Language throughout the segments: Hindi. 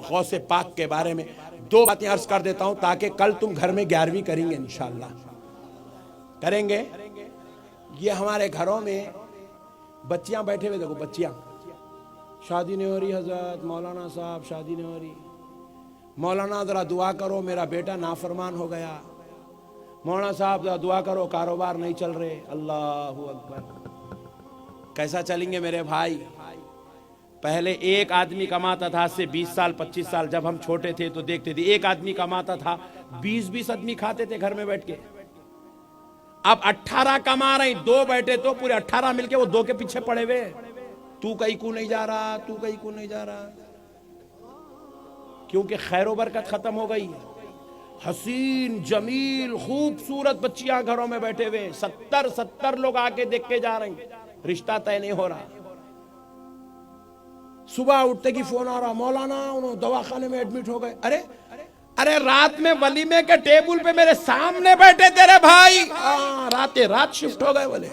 गौसे पाक के बारे में 2 बातें अर्ज कर देता हूं ताकि कल तुम घर में 11वीं करेंगे, इंशाअल्लाह करेंगे। ये हमारे घरों में बच्चियां बैठे हुए, देखो बच्चियां, शादी नहीं हो रही हजरत, मौलाना साहब शादी नहीं हो रही, मौलाना ज़रा दुआ करो मेरा बेटा नाफरमान हो गया, मौलाना साहब ज़रा दुआ करो कारोबार नहीं चल रहे। अल्लाह अकबर। कैसा चलेंगे मेरे भाई? पहले एक आदमी कमाता था, से 20 साल 25 साल जब हम छोटे थे तो देखते थे, एक आदमी कमाता था, 20-20 आदमी खाते थे घर में बैठ के। अब 18 कमा रहे, 2 बैठे तो पूरे 18 मिलके वो 2 के पीछे पड़े हुए। तू कहीं को नहीं जा रहा, तू कहीं को नहीं जा रहा, क्योंकि खैरो बरकत खत्म हो गई। हसीन जमील खूबसूरत बच्चियां घरों में बैठे हुए, 70 लोग आके देख के जा रहे हैं, रिश्ता तय नहीं हो रहा। सुबह उठते की फोन आ रहा, मौलाना उन्होंने दवाखाने में एडमिट हो गए। अरे अरे रात में वलीमे के टेबल पे मेरे सामने बैठे तेरे भाई, रात शिफ्ट हो गए बोले।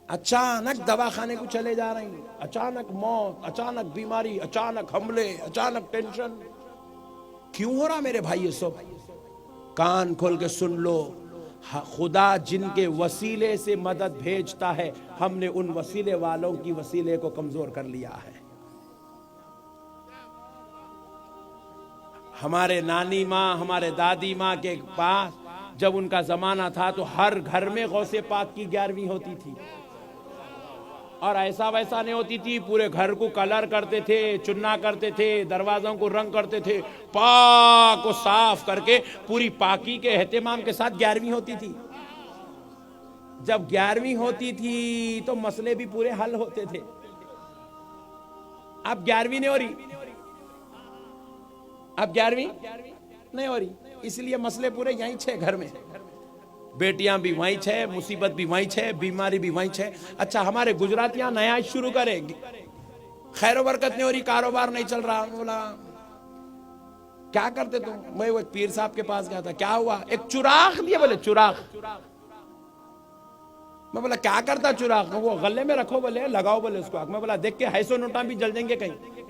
अचानक दवाखाने को चले जा रहे हैं, अचानक मौत, अचानक बीमारी, अचानक हमले, अचानक टेंशन। क्यों हो रहा मेरे भाई ये सब? कान खोल के सुन लो, खुदा जिनके वसीले से मदद भेजता है, हमने उन वसीले वालों की वसीले को कमजोर कर लिया है। हमारे नानी माँ, हमारे दादी माँ के पास जब उनका जमाना था तो हर घर में गौसे पाक की 11वीं होती थी, और ऐसा वैसा नहीं होती थी, पूरे घर को कलर करते थे, चुन्ना करते थे, दरवाजों को रंग करते थे, पाक को साफ करके पूरी पाकी के एहतमाम के साथ 11वीं होती थी। जब 11वीं होती थी तो मसले भी पूरे हल होते थे। अब 11वीं नहीं हो रही, अब 11वीं नहीं हो रही, इसलिए मसले पूरे यहीं छे घर में। बेटियां भी वहीं छे, मुसीबत भी वहीं छे, बीमारी भी वहीं छे। अच्छा, हमारे गुजरातियां नया शुरू करेंगे, खैर बरकत नहीं हो रही, कारोबार नहीं चल रहा। बोला क्या करते तुम? मैं वो एक पीर साहब के पास गया था, क्या हुआ? एक चुराग दिया, बोले चुराग। मैं बोला क्या करता चुराग? वो गले में रखो, बोले लगाओ, बोले उसको आग। मैं बोला देख के हैसो नोटा भी जल जाएंगे कहीं।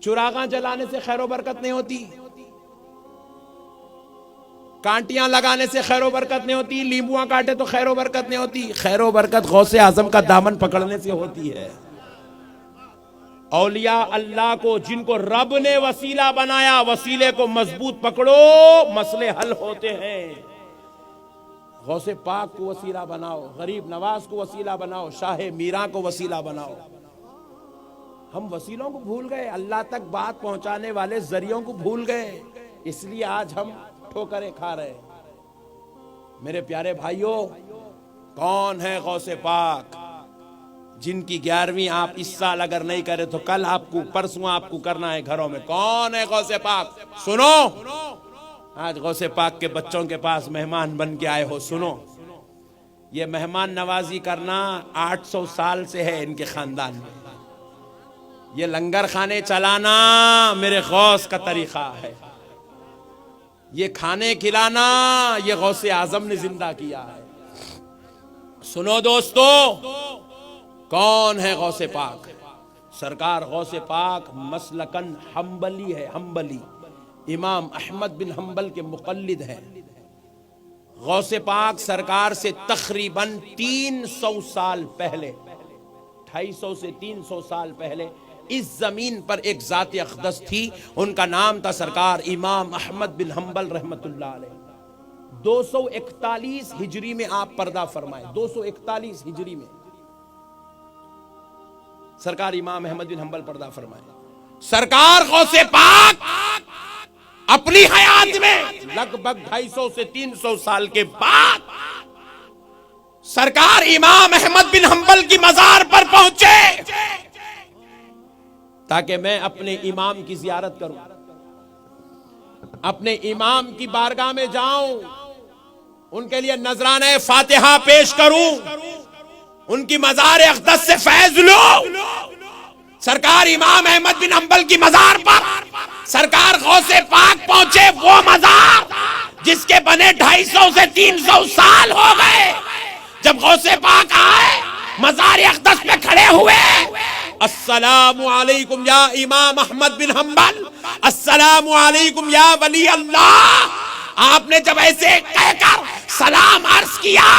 चुरागा जलाने से खैर बरकत नहीं होती, कांटियां लगाने से खैरो बरकत नहीं होती, लींबुआ काटे तो खैरो बरकत नहीं होती। खैरो बरकत गौसे आजम का दामन पकड़ने से होती है। औलिया अल्लाह को जिनको रब ने वसीला बनाया, वसीले को मजबूत पकड़ो, मसले हल होते हैं। गौसे पाक को वसीला बनाओ, गरीब नवाज को वसीला बनाओ, शाहे मीरा को वसीला बनाओ। हम वसीलों को भूल गए, अल्लाह तक बात पहुंचाने वाले जरियों को भूल गए, इसलिए आज हम ठोकरें खा रहे। मेरे प्यारे भाइयों, कौन है गौसे पाक जिनकी 11वीं आप इस साल अगर नहीं करे तो कल आपको, परसों आपको करना है घरों में? कौन है गौसे पाक? सुनो, आज गौसे पाक के बच्चों के पास मेहमान बन के आए हो, सुनो, ये मेहमान नवाजी करना 800 साल से है इनके खानदान में। ये लंगर खाने चलाना मेरे गौस का तरीका है, ये खाने खिलाना ये गौसे आजम ने जिंदा किया है। सुनो दोस्तों, कौन है गौसे पाक? सरकार गौसे पाक मसलकन हम्बली है, हम्बली, इमाम अहमद बिन हम्बल के मुक़ल्लिद हैं। गौसे पाक सरकार से तकरीबन 300 साल पहले, 250 से 300 साल पहले इस जमीन पर एक जात अक़दस थी, उनका नाम था सरकार इमाम अहमद बिन हम्बल रहमतुल्लाह अलैह। 241 हिजरी में आप पर्दा फरमाए, 241 हिजरी में सरकार इमाम अहमद बिन हम्बल पर्दा फरमाए। सरकार गौसे पाक अपनी हयात में लगभग 250 से 300 साल के बाद सरकार इमाम अहमद बिन हम्बल की मजार पर पहुंचे ताकि मैं अपने इमाम की जियारत करूं, अपने इमाम की बारगाह में जाऊं, उनके लिए नजराने फातिहा पेश करूं, उनकी मजार अक़दस से फैज लो। सरकार इमाम अहमद बिन हम्बल की मजार पर सरकार गौसे पाक पहुंचे, वो मजार जिसके बने 250 से 300 साल हो गए। जब गौसे पाक आए, मजार अक़दस पे खड़े हुए, अस्सलामु अलैकुम या इमाम अहमद बिन हम्बल, अस्सलामु अलैकुम या वली अल्लाह। आपने जब ऐसे कहकर सलाम अर्ज किया,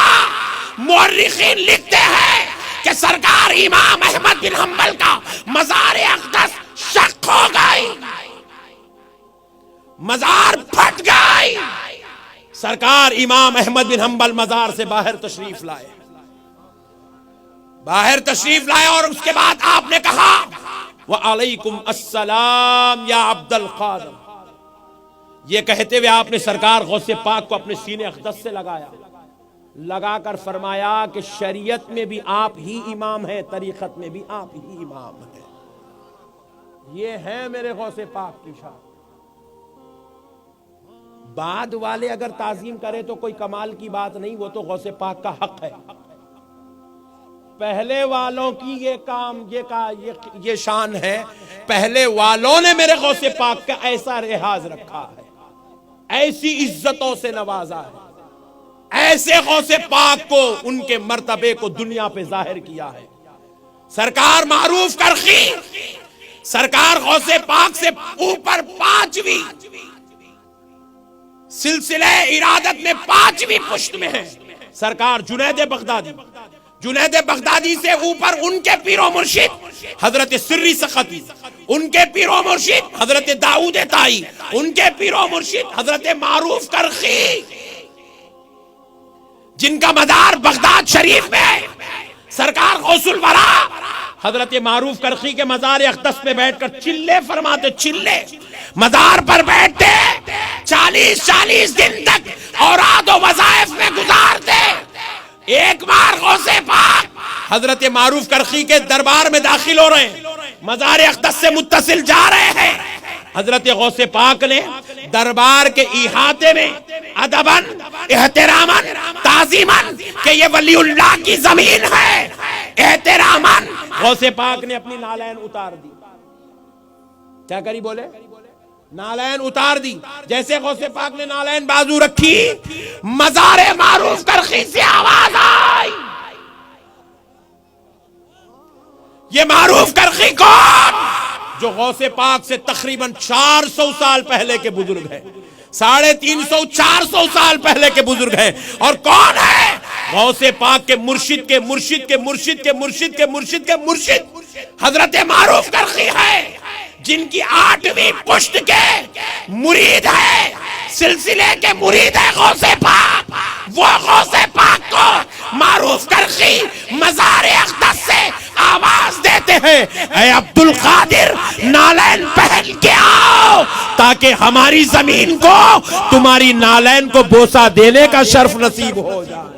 मुअर्रिखीन लिखते हैं कि सरकार इमाम अहमद बिन हम्बल का मजार अक़दस शक हो गई, मजार फट गई। सरकार इमाम अहमद बिन हम्बल मजार से बाहर तशरीफ लाए, और उसके बाद आपने कहा व अलैकुम अस्सलाम या अब्दुल कादिर। ये कहते हुए आपने सरकार गौसे पाक को अपने सीने अक़दस से लगाकर फरमाया कि शरीयत में भी आप ही इमाम हैं, तरीक़त में भी आप ही इमाम हैं। ये है मेरे गौसे पाक की शान। बाद वाले अगर ताजीम करे तो कोई कमाल की बात नहीं, वो तो गौसे पाक का हक है। पहले वालों की ये शान है, पहले वालों ने मेरे गौसे पाक का ऐसा रिहाज रखा है, ऐसी इज्जतों से नवाजा है, ऐसे गौसे पाक को, उनके मर्तबे को दुनिया पे जाहिर किया है। सरकार मारूफ करखी, सरकार गौसे पाक से ऊपर 5वीं सिलसिले इरादत में 5वीं पुश्त में है सरकार जुनैद बगदादी से ऊपर उनके पीरो मुर्शिद हजरत सिर्री सखती, उनके पीरो मुर्शिद हजरत दाऊद ताई, उनके पीरो मुर्शिद हजरत मारूफ करखी, जिनका मदार बगदाद शरीफ में है। सरकार गौसुल वरा हजरत मारूफ करखी के मजार अक़दस पे बैठकर चिल्ले फरमाते, चिल्ले मजार पर बैठते 40-40 दिन तक औराद व वज़ाइफ में गुजारते। एक बार गौसे पाक हजरत मारूफ करखी के दरबार में दाखिल हो रहे हैं, मजार अक़दस से मुत्तसिल जा रहे हैं। हजरत गौसे पाक ने दरबार के इहाते में अदबन, एहतरामन, ताज़ीमन के ये वलीउल्लाह की जमीन है, एहतरामन गौसे पाक ने अपनी नालैन उतार दी। क्या करी बोले? नालैन उतार दी। जैसे गौसे पाक ने नालैन बाजू रखी, मज़ारे मारूफ करखी से आवाज आई। ये मारूफ करखी कौन? जो गौसे पाक से तकरीबन 400 साल पहले के बुजुर्ग हैं, 350-400 साल पहले के बुजुर्ग हैं। और कौन है? गौसे पाक के मुर्शिद के मुर्शिद के मुर्शिद के मुर्शिद के मुर्शिद के मुर्शिद हजरत मारूफ करखी है, जिनकी 8वीं पुश्त के मुरीद है, सिलसिले के मुरीद है गौसे पाक। वो गौसे पाक को मारूफ करखी मज़ारे अक़दस से आवाज देते हैं, ऐ अब्दुल कादिर नालैन पहन के आओ, ताकि हमारी जमीन को तुम्हारी नालैन को बोसा देने का शर्फ नसीब हो जाए।